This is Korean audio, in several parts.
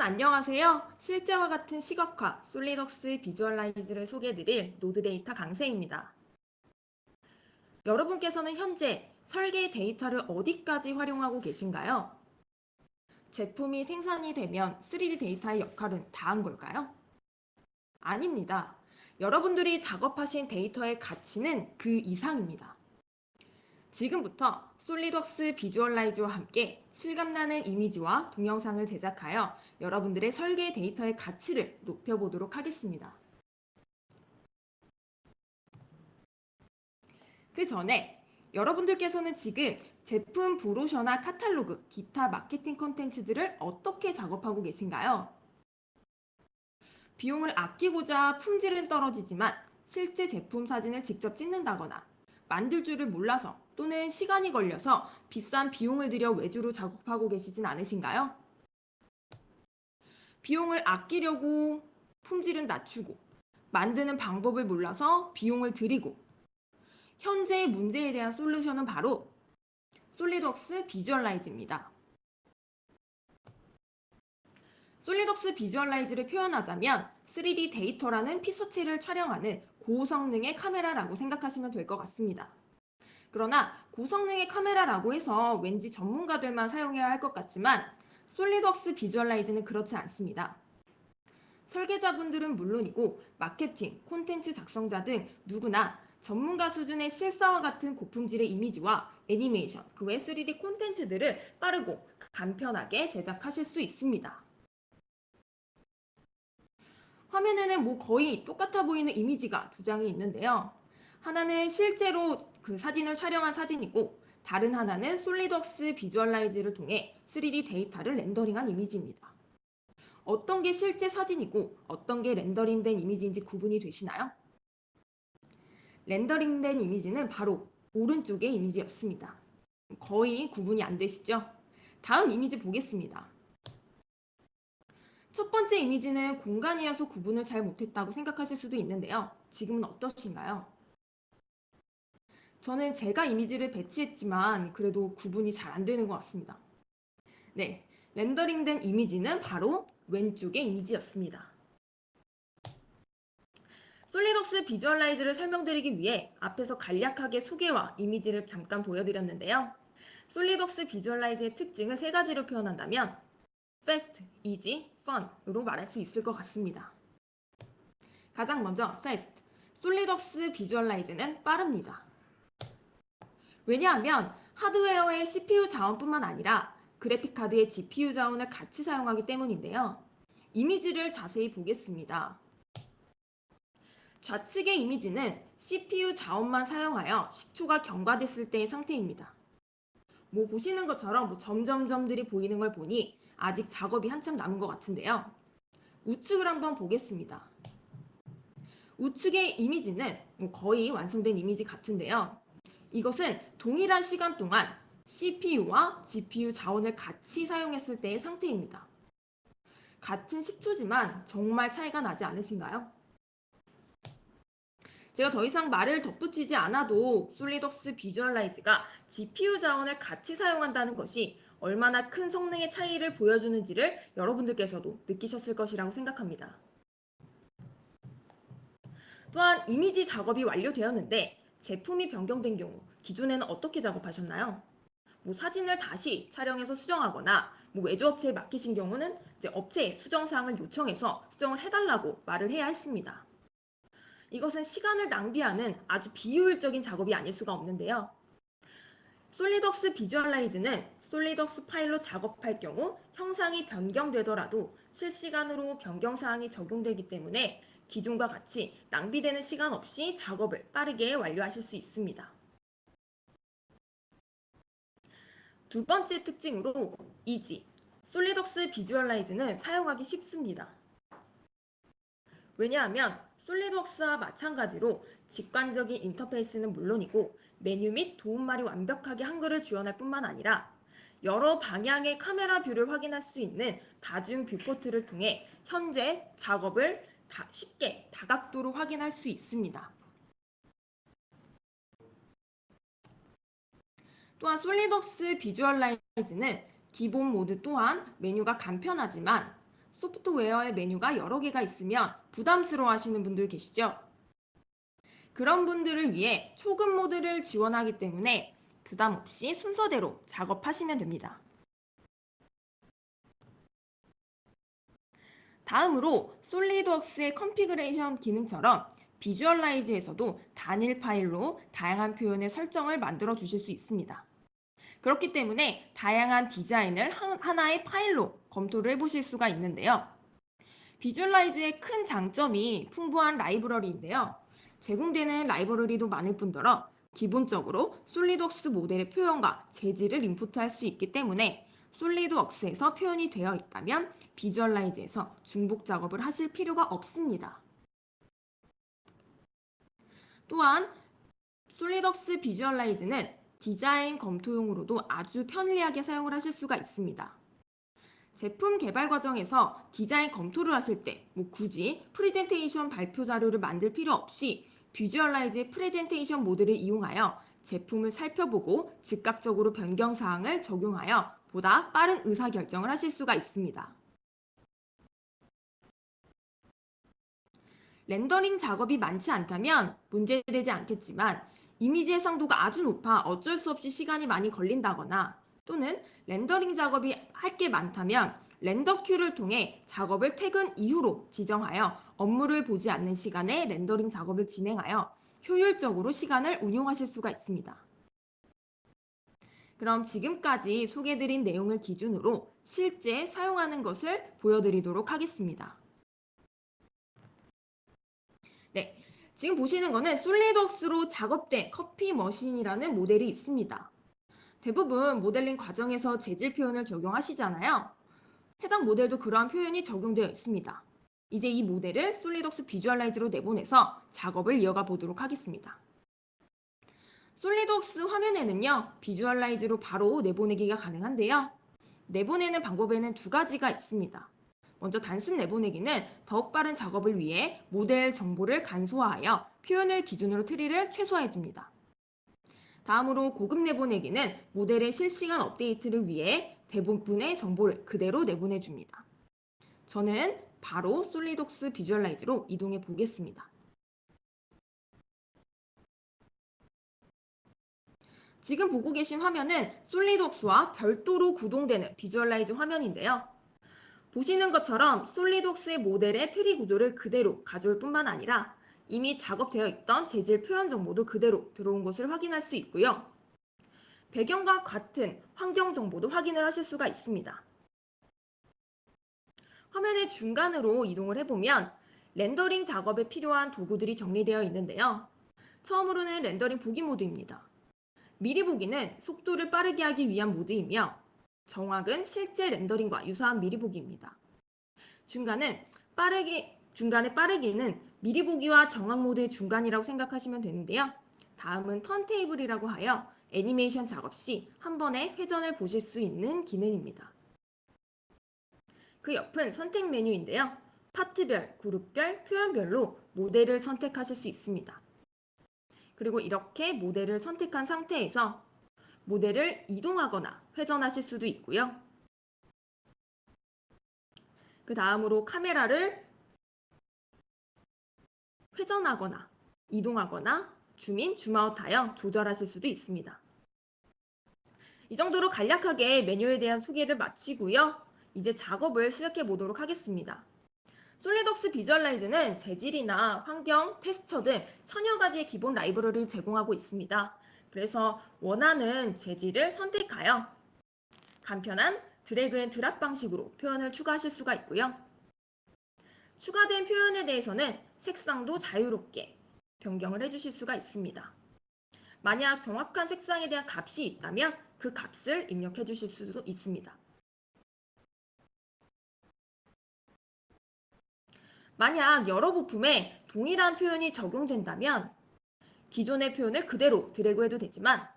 안녕하세요. 실제와 같은 시각화, 솔리덕스 비주얼라이즈를 소개해드릴 노드 데이터 강세입니다. 여러분께서는 현재 설계 데이터를 어디까지 활용하고 계신가요? 제품이 생산이 되면 3D 데이터의 역할은 다 한 걸까요? 아닙니다. 여러분들이 작업하신 데이터의 가치는 그 이상입니다. 지금부터 솔리덕스 비주얼라이즈와 함께 실감나는 이미지와 동영상을 제작하여 여러분들의 설계 데이터의 가치를 높여보도록 하겠습니다. 그 전에 여러분들께서는 지금 제품 브로셔나 카탈로그, 기타 마케팅 컨텐츠들을 어떻게 작업하고 계신가요? 비용을 아끼고자 품질은 떨어지지만 실제 제품 사진을 직접 찍는다거나 만들 줄을 몰라서 또는 시간이 걸려서 비싼 비용을 들여 외주로 작업하고 계시진 않으신가요? 비용을 아끼려고 품질은 낮추고 만드는 방법을 몰라서 비용을 들이고 현재의 문제에 대한 솔루션은 바로 솔리덕스 비주얼라이즈입니다. 솔리덕스 비주얼라이즈를 표현하자면 3D 데이터라는 피서체를 촬영하는 고성능의 카메라라고 생각하시면 될 것 같습니다. 그러나 고성능의 카메라라고 해서 왠지 전문가들만 사용해야 할 것 같지만 솔리덕스 비주얼라이즈는 그렇지 않습니다. 설계자분들은 물론이고 마케팅, 콘텐츠 작성자 등 누구나 전문가 수준의 실사와 같은 고품질의 이미지와 애니메이션, 그 외 3D 콘텐츠들을 빠르고 간편하게 제작하실 수 있습니다. 화면에는 거의 똑같아 보이는 이미지가 두 장이 있는데요. 하나는 실제로 그 사진을 촬영한 사진이고 다른 하나는 솔리덕스 비주얼라이즈를 통해 3D 데이터를 렌더링한 이미지입니다. 어떤 게 실제 사진이고 어떤 게 렌더링된 이미지인지 구분이 되시나요? 렌더링된 이미지는 바로 오른쪽의 이미지였습니다. 거의 구분이 안 되시죠? 다음 이미지 보겠습니다. 첫 번째 이미지는 공간이어서 구분을 잘 못했다고 생각하실 수도 있는데요. 지금은 어떠신가요? 저는 제가 이미지를 배치했지만 그래도 구분이 잘 안 되는 것 같습니다. 네, 렌더링된 이미지는 바로 왼쪽의 이미지였습니다. 솔리덕스 비주얼라이즈를 설명드리기 위해 앞에서 간략하게 소개와 이미지를 잠깐 보여드렸는데요. 솔리덕스 비주얼라이즈의 특징을 세 가지로 표현한다면 fast, easy, fun으로 말할 수 있을 것 같습니다. 가장 먼저 fast, 솔리덕스 비주얼라이즈는 빠릅니다. 왜냐하면 하드웨어의 CPU 자원뿐만 아니라 그래픽카드의 GPU 자원을 같이 사용하기 때문인데요. 이미지를 자세히 보겠습니다. 좌측의 이미지는 CPU 자원만 사용하여 식초가 경과됐을 때의 상태입니다. 보시는 것처럼 점점점들이 보이는 걸 보니 아직 작업이 한참 남은 것 같은데요. 우측을 한번 보겠습니다. 우측의 이미지는 거의 완성된 이미지 같은데요. 이것은 동일한 시간 동안 CPU와 GPU 자원을 같이 사용했을 때의 상태입니다. 같은 10초지만 정말 차이가 나지 않으신가요? 제가 더 이상 말을 덧붙이지 않아도 솔리덕스 비주얼라이즈가 GPU 자원을 같이 사용한다는 것이 얼마나 큰 성능의 차이를 보여주는지를 여러분들께서도 느끼셨을 것이라고 생각합니다. 또한 이미지 작업이 완료되었는데 제품이 변경된 경우 기존에는 어떻게 작업하셨나요? 사진을 다시 촬영해서 수정하거나 외주업체에 맡기신 경우는 이제 업체에 수정사항을 요청해서 수정을 해달라고 말을 해야 했습니다. 이것은 시간을 낭비하는 아주 비효율적인 작업이 아닐 수가 없는데요. 솔리덕스 비주얼라이즈는 솔리덕스 파일로 작업할 경우 형상이 변경되더라도 실시간으로 변경사항이 적용되기 때문에 기존과 같이 낭비되는 시간 없이 작업을 빠르게 완료하실 수 있습니다. 두 번째 특징으로 이지, 솔리덕스 비주얼라이즈는 사용하기 쉽습니다. 왜냐하면 솔리드웍스와 마찬가지로 직관적인 인터페이스는 물론이고 메뉴 및 도움말이 완벽하게 한글을 지원할 뿐만 아니라 여러 방향의 카메라 뷰를 확인할 수 있는 다중 뷰포트를 통해 현재 작업을 쉽게 다각도로 확인할 수 있습니다. 또한 솔리드웍스 비주얼라이즈는 기본 모드 또한 메뉴가 간편하지만 소프트웨어의 메뉴가 여러 개가 있으면 부담스러워 하시는 분들 계시죠? 그런 분들을 위해 초급 모드를 지원하기 때문에 부담 없이 순서대로 작업하시면 됩니다. 다음으로 솔리드웍스의 컨피그레이션 기능처럼 비주얼라이즈에서도 단일 파일로 다양한 표현의 설정을 만들어 주실 수 있습니다. 그렇기 때문에 다양한 디자인을 하나의 파일로 검토를 해보실 수가 있는데요. 비주얼라이즈의 큰 장점이 풍부한 라이브러리인데요. 제공되는 라이브러리도 많을 뿐더러 기본적으로 솔리드웍스 모델의 표현과 재질을 인풋할 수 있기 때문에 솔리드웍스에서 표현이 되어 있다면 비주얼라이즈에서 중복 작업을 하실 필요가 없습니다. 또한 솔리드웍스 비주얼라이즈는 디자인 검토용으로도 아주 편리하게 사용을 하실 수가 있습니다. 제품 개발 과정에서 디자인 검토를 하실 때 굳이 프레젠테이션 발표 자료를 만들 필요 없이 비주얼라이즈의 프레젠테이션 모드를 이용하여 제품을 살펴보고 즉각적으로 변경 사항을 적용하여 보다 빠른 의사결정을 하실 수가 있습니다. 렌더링 작업이 많지 않다면 문제되지 않겠지만 이미지 해상도가 아주 높아 어쩔 수 없이 시간이 많이 걸린다거나 또는 렌더링 작업이 할 게 많다면 렌더 큐를 통해 작업을 퇴근 이후로 지정하여 업무를 보지 않는 시간에 렌더링 작업을 진행하여 효율적으로 시간을 운용하실 수가 있습니다. 그럼 지금까지 소개해드린 내용을 기준으로 실제 사용하는 것을 보여드리도록 하겠습니다. 네, 지금 보시는 거는 솔리드웍스로 작업된 커피 머신이라는 모델이 있습니다. 대부분 모델링 과정에서 재질 표현을 적용하시잖아요. 해당 모델도 그러한 표현이 적용되어 있습니다. 이제 이 모델을 솔리드웍스 비주얼라이즈로 내보내서 작업을 이어가 보도록 하겠습니다. 솔리드웍스 화면에는요, 비주얼라이즈로 바로 내보내기가 가능한데요. 내보내는 방법에는 두 가지가 있습니다. 먼저 단순 내보내기는 더욱 빠른 작업을 위해 모델 정보를 간소화하여 표현을 기준으로 트리를 최소화해줍니다. 다음으로 고급 내보내기는 모델의 실시간 업데이트를 위해 대부분의 정보를 그대로 내보내줍니다. 저는 바로 솔리드웍스 비주얼라이즈로 이동해 보겠습니다. 지금 보고 계신 화면은 솔리드웍스와 별도로 구동되는 비주얼라이즈 화면인데요. 보시는 것처럼 솔리드웍스의 모델의 트리 구조를 그대로 가져올 뿐만 아니라 이미 작업되어 있던 재질 표현 정보도 그대로 들어온 것을 확인할 수 있고요. 배경과 같은 환경 정보도 확인을 하실 수가 있습니다. 화면의 중간으로 이동을 해보면 렌더링 작업에 필요한 도구들이 정리되어 있는데요. 처음으로는 렌더링 보기 모드입니다. 미리 보기는 속도를 빠르게 하기 위한 모드이며 정확은 실제 렌더링과 유사한 미리 보기입니다. 중간에 빠르기는 미리 보기와 정확 모드의 중간이라고 생각하시면 되는데요. 다음은 턴테이블이라고 하여 애니메이션 작업 시 한 번에 회전을 보실 수 있는 기능입니다. 그 옆은 선택 메뉴인데요. 파트별, 그룹별, 표현별로 모델을 선택하실 수 있습니다. 그리고 이렇게 모델을 선택한 상태에서 모델을 이동하거나 회전하실 수도 있고요. 그 다음으로 카메라를 회전하거나 이동하거나 줌인, 줌아웃하여 조절하실 수도 있습니다. 이 정도로 간략하게 메뉴에 대한 소개를 마치고요. 이제 작업을 시작해 보도록 하겠습니다. 솔리드웍스 비주얼라이즈는 재질이나 환경, 텍스처 등 천여 가지의 기본 라이브러리를 제공하고 있습니다. 그래서 원하는 재질을 선택하여 간편한 드래그 앤 드랍 방식으로 표현을 추가하실 수가 있고요. 추가된 표현에 대해서는 색상도 자유롭게 변경을 해주실 수가 있습니다. 만약 정확한 색상에 대한 값이 있다면 그 값을 입력해 주실 수도 있습니다. 만약 여러 부품에 동일한 표현이 적용된다면 기존의 표현을 그대로 드래그해도 되지만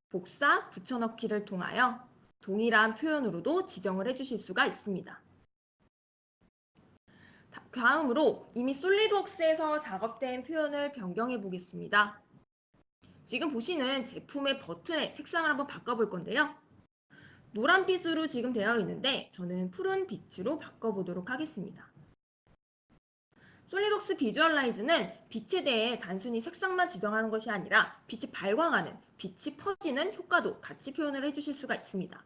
복사, 붙여넣기를 통하여 동일한 표현으로도 지정을 해주실 수가 있습니다. 다음으로 이미 솔리드웍스에서 작업된 표현을 변경해 보겠습니다. 지금 보시는 제품의 버튼의 색상을 한번 바꿔볼 건데요. 노란빛으로 지금 되어 있는데 저는 푸른 빛으로 바꿔보도록 하겠습니다. 솔리독스 비주얼라이즈는 빛에 대해 단순히 색상만 지정하는 것이 아니라 빛이 발광하는, 빛이 퍼지는 효과도 같이 표현을 해주실 수가 있습니다.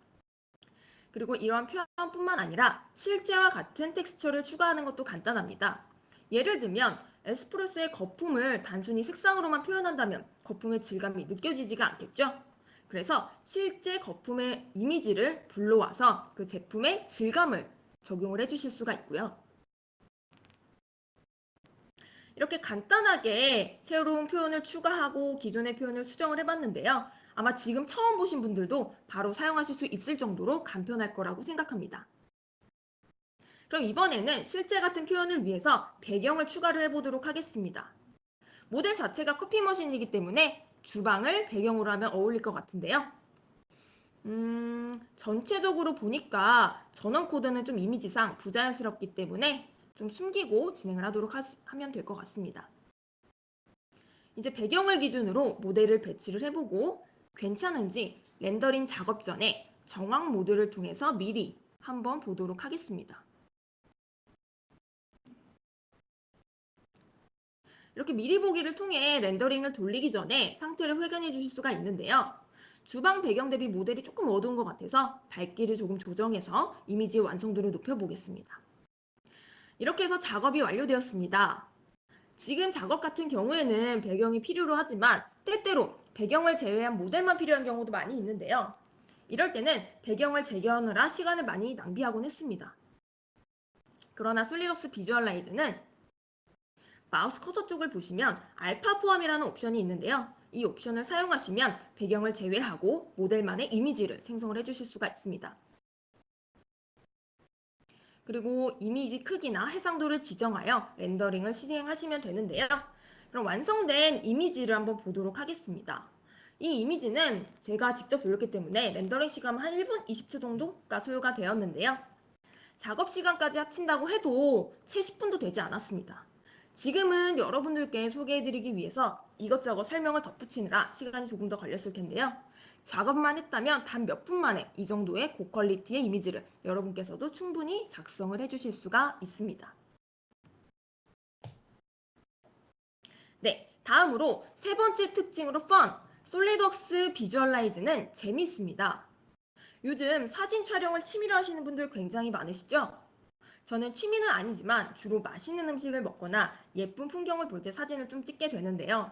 그리고 이러한 표현뿐만 아니라 실제와 같은 텍스처를 추가하는 것도 간단합니다. 예를 들면 에스프레소의 거품을 단순히 색상으로만 표현한다면 거품의 질감이 느껴지지가 않겠죠? 그래서 실제 거품의 이미지를 불러와서 그 제품의 질감을 적용을 해주실 수가 있고요. 이렇게 간단하게 새로운 표현을 추가하고 기존의 표현을 수정을 해봤는데요. 아마 지금 처음 보신 분들도 바로 사용하실 수 있을 정도로 간편할 거라고 생각합니다. 그럼 이번에는 실제 같은 표현을 위해서 배경을 추가를 해보도록 하겠습니다. 모델 자체가 커피 머신이기 때문에 주방을 배경으로 하면 어울릴 것 같은데요. 전체적으로 보니까 전원 코드는 좀 이미지상 부자연스럽기 때문에 좀 숨기고 진행을 하도록 하면 될 것 같습니다. 이제 배경을 기준으로 모델을 배치를 해보고 괜찮은지 렌더링 작업 전에 정황 모드를 통해서 미리 한번 보도록 하겠습니다. 이렇게 미리 보기를 통해 렌더링을 돌리기 전에 상태를 확인해 주실 수가 있는데요. 주방 배경 대비 모델이 조금 어두운 것 같아서 밝기를 조금 조정해서 이미지 완성도를 높여보겠습니다. 이렇게 해서 작업이 완료되었습니다. 지금 작업 같은 경우에는 배경이 필요로 하지만 때때로 배경을 제외한 모델만 필요한 경우도 많이 있는데요. 이럴 때는 배경을 재견하느라 시간을 많이 낭비하곤 했습니다. 그러나 솔리덕스 비주얼라이즈는 마우스 커서 쪽을 보시면 알파 포함이라는 옵션이 있는데요. 이 옵션을 사용하시면 배경을 제외하고 모델만의 이미지를 생성을 해주실 수가 있습니다. 그리고 이미지 크기나 해상도를 지정하여 렌더링을 실행하시면 되는데요. 그럼 완성된 이미지를 한번 보도록 하겠습니다. 이 이미지는 제가 직접 돌렸기 때문에 렌더링 시간 한 1분 20초 정도가 소요가 되었는데요. 작업 시간까지 합친다고 해도 채 10분도 되지 않았습니다. 지금은 여러분들께 소개해드리기 위해서 이것저것 설명을 덧붙이느라 시간이 조금 더 걸렸을 텐데요. 작업만 했다면 단 몇 분 만에 이 정도의 고퀄리티의 이미지를 여러분께서도 충분히 작성을 해주실 수가 있습니다. 네, 다음으로 세 번째 특징으로 솔리드웍스 비주얼라이즈는 재미있습니다. 요즘 사진 촬영을 취미로 하시는 분들 굉장히 많으시죠? 저는 취미는 아니지만 주로 맛있는 음식을 먹거나 예쁜 풍경을 볼 때 사진을 좀 찍게 되는데요.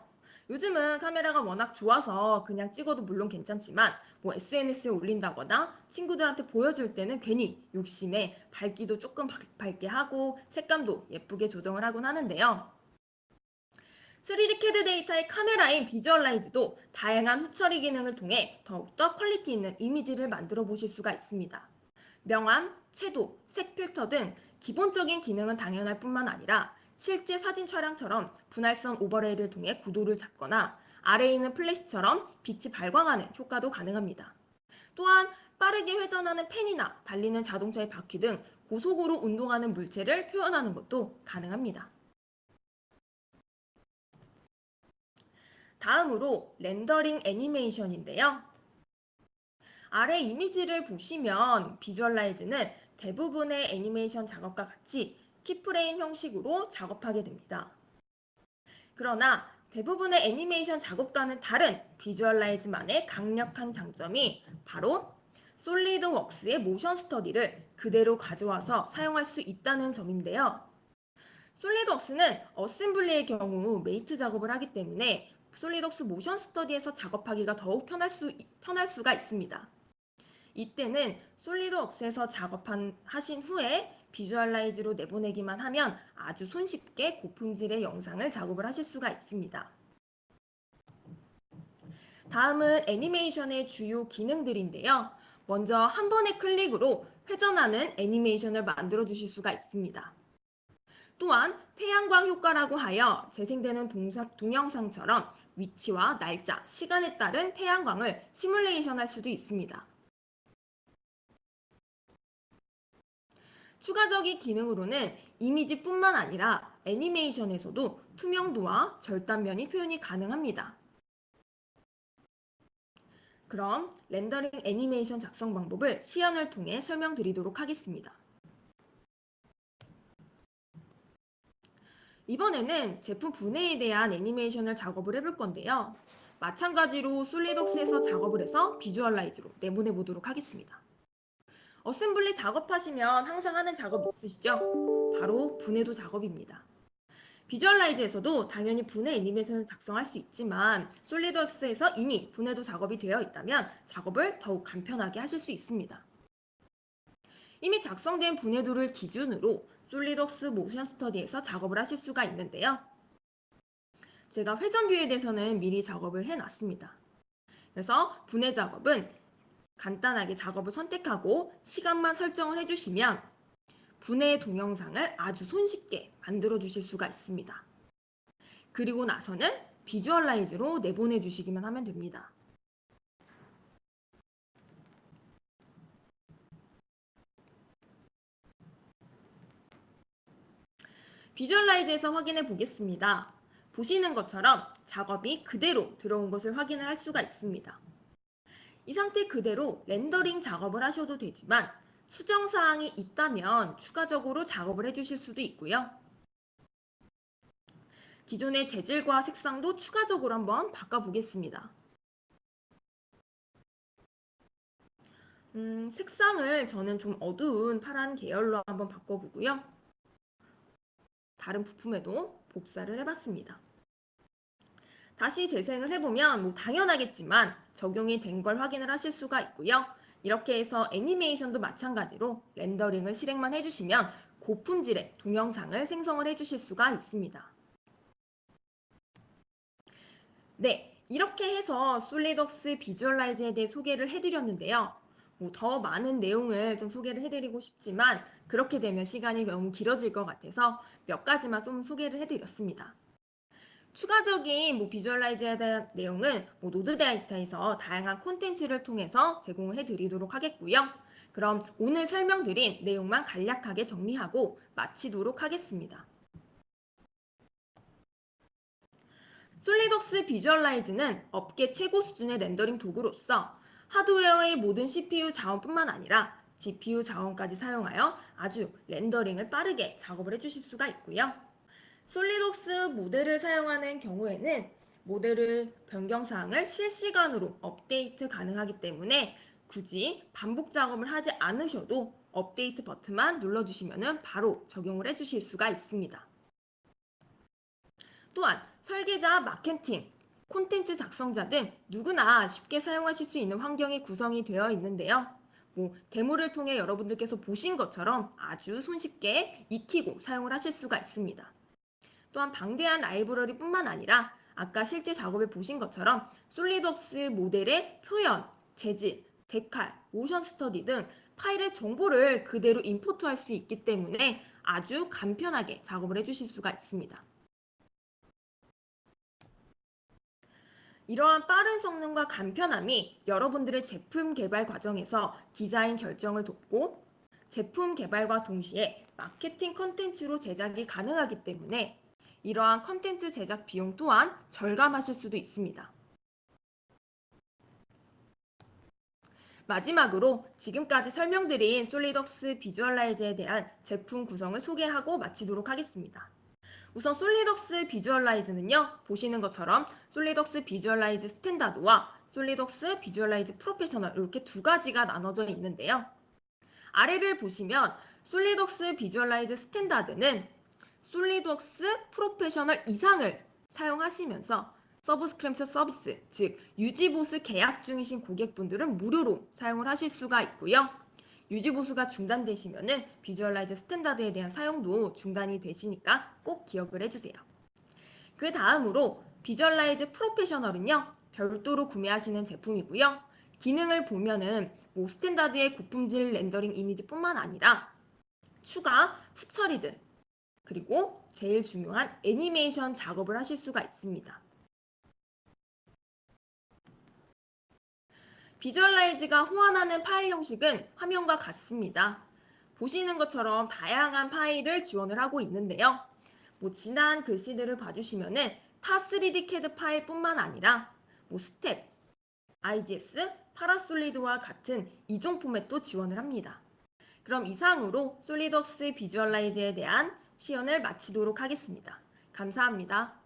요즘은 카메라가 워낙 좋아서 그냥 찍어도 물론 괜찮지만 뭐 SNS에 올린다거나 친구들한테 보여줄 때는 괜히 욕심에 밝기도 조금 밝게 하고 색감도 예쁘게 조정을 하곤 하는데요. 3D CAD 데이터의 카메라인 비주얼라이즈도 다양한 후처리 기능을 통해 더욱더 퀄리티 있는 이미지를 만들어 보실 수가 있습니다. 명암, 채도, 색 필터 등 기본적인 기능은 당연할 뿐만 아니라 실제 사진 촬영처럼 분할선 오버레이를 통해 구도를 잡거나 아래에 있는 플래시처럼 빛이 발광하는 효과도 가능합니다. 또한 빠르게 회전하는 펜이나 달리는 자동차의 바퀴 등 고속으로 운동하는 물체를 표현하는 것도 가능합니다. 다음으로 렌더링 애니메이션인데요. 아래 이미지를 보시면 비주얼라이즈는 대부분의 애니메이션 작업과 같이 키프레임 형식으로 작업하게 됩니다. 그러나 대부분의 애니메이션 작업과는 다른 비주얼라이즈만의 강력한 장점이 바로 솔리드웍스의 모션 스터디를 그대로 가져와서 사용할 수 있다는 점인데요. 솔리드웍스는 어셈블리의 경우 메이트 작업을 하기 때문에 솔리드웍스 모션 스터디에서 작업하기가 더욱 편할 수가 있습니다. 이때는 솔리드웍스에서 하신 후에 비주얼라이즈로 내보내기만 하면 아주 손쉽게 고품질의 영상을 작업을 하실 수가 있습니다. 다음은 애니메이션의 주요 기능들인데요. 먼저 한 번의 클릭으로 회전하는 애니메이션을 만들어 주실 수가 있습니다. 또한 태양광 효과라고 하여 재생되는 동영상처럼 위치와 날짜, 시간에 따른 태양광을 시뮬레이션 할 수도 있습니다. 추가적인 기능으로는 이미지뿐만 아니라 애니메이션에서도 투명도와 절단면이 표현이 가능합니다. 그럼 렌더링 애니메이션 작성 방법을 시연을 통해 설명드리도록 하겠습니다. 이번에는 제품 분해에 대한 애니메이션을 작업을 해볼 건데요. 마찬가지로 솔리덕스에서 작업을 해서 비주얼라이즈로 내보내 보도록 하겠습니다. 어셈블리 작업하시면 항상 하는 작업 있으시죠? 바로 분해도 작업입니다. 비주얼라이즈에서도 당연히 분해 애니메이션을 작성할 수 있지만 솔리드웍스에서 이미 분해도 작업이 되어 있다면 작업을 더욱 간편하게 하실 수 있습니다. 이미 작성된 분해도를 기준으로 솔리드웍스 모션 스터디에서 작업을 하실 수가 있는데요. 제가 회전 뷰에 대해서는 미리 작업을 해놨습니다. 그래서 분해 작업은 간단하게 작업을 선택하고 시간만 설정을 해주시면 분해 동영상을 아주 손쉽게 만들어 주실 수가 있습니다. 그리고 나서는 비주얼라이즈로 내보내 주시기만 하면 됩니다. 비주얼라이즈에서 확인해 보겠습니다. 보시는 것처럼 작업이 그대로 들어온 것을 확인을 할 수가 있습니다. 이 상태 그대로 렌더링 작업을 하셔도 되지만 수정사항이 있다면 추가적으로 작업을 해주실 수도 있고요. 기존의 재질과 색상도 추가적으로 한번 바꿔보겠습니다. 색상을 저는 좀 어두운 파란 계열로 한번 바꿔보고요. 다른 부품에도 복사를 해봤습니다. 다시 재생을 해보면 당연하겠지만 적용이 된 걸 확인을 하실 수가 있고요. 이렇게 해서 애니메이션도 마찬가지로 렌더링을 실행만 해주시면 고품질의 동영상을 생성을 해주실 수가 있습니다. 네, 이렇게 해서 솔리드웍스 비주얼라이즈에 대해 소개를 해드렸는데요. 더 많은 내용을 좀 소개를 해드리고 싶지만 그렇게 되면 시간이 너무 길어질 것 같아서 몇 가지만 좀 소개를 해드렸습니다. 추가적인 비주얼라이즈에 대한 내용은 노드 데이터에서 다양한 콘텐츠를 통해서 제공을 해드리도록 하겠고요. 그럼 오늘 설명드린 내용만 간략하게 정리하고 마치도록 하겠습니다. 솔리드웍스 비주얼라이즈는 업계 최고 수준의 렌더링 도구로서 하드웨어의 모든 CPU 자원뿐만 아니라 GPU 자원까지 사용하여 아주 렌더링을 빠르게 작업을 해주실 수가 있고요. 솔리드웍스 모델을 사용하는 경우에는 모델의 변경사항을 실시간으로 업데이트 가능하기 때문에 굳이 반복 작업을 하지 않으셔도 업데이트 버튼만 눌러주시면 바로 적용을 해주실 수가 있습니다. 또한 설계자, 마케팅, 콘텐츠 작성자 등 누구나 쉽게 사용하실 수 있는 환경이 구성이 되어 있는데요. 데모를 통해 여러분들께서 보신 것처럼 아주 손쉽게 익히고 사용을 하실 수가 있습니다. 또한 방대한 라이브러리뿐만 아니라 아까 실제 작업에 보신 것처럼 솔리드웍스 모델의 표현, 재질, 데칼, 모션 스터디 등 파일의 정보를 그대로 임포트할 수 있기 때문에 아주 간편하게 작업을 해주실 수가 있습니다. 이러한 빠른 성능과 간편함이 여러분들의 제품 개발 과정에서 디자인 결정을 돕고 제품 개발과 동시에 마케팅 컨텐츠로 제작이 가능하기 때문에 이러한 컨텐츠 제작 비용 또한 절감하실 수도 있습니다. 마지막으로 지금까지 설명드린 솔리드웍스 비주얼라이즈에 대한 제품 구성을 소개하고 마치도록 하겠습니다. 우선 솔리드웍스 비주얼라이즈는요, 보시는 것처럼 솔리드웍스 비주얼라이즈 스탠다드와 솔리드웍스 비주얼라이즈 프로페셔널 이렇게 두 가지가 나눠져 있는데요. 아래를 보시면 솔리드웍스 비주얼라이즈 스탠다드는 솔리드웍스 프로페셔널 이상을 사용하시면서 서브스크립션 서비스, 즉 유지보수 계약 중이신 고객분들은 무료로 사용을 하실 수가 있고요. 유지보수가 중단되시면 비주얼라이즈 스탠다드에 대한 사용도 중단이 되시니까 꼭 기억을 해주세요. 그 다음으로 비주얼라이즈 프로페셔널은요, 별도로 구매하시는 제품이고요. 기능을 보면은 스탠다드의 고품질 렌더링 이미지뿐만 아니라 추가 후처리들, 그리고 제일 중요한 애니메이션 작업을 하실 수가 있습니다. 비주얼라이즈가 호환하는 파일 형식은 화면과 같습니다. 보시는 것처럼 다양한 파일을 지원을 하고 있는데요. 지난 글씨들을 봐주시면은 타 3D CAD 파일뿐만 아니라 스텝, IGS, 파라솔리드와 같은 이종 포맷도 지원을 합니다. 그럼 이상으로 솔리드웍스 비주얼라이즈에 대한 시연을 마치도록 하겠습니다. 감사합니다.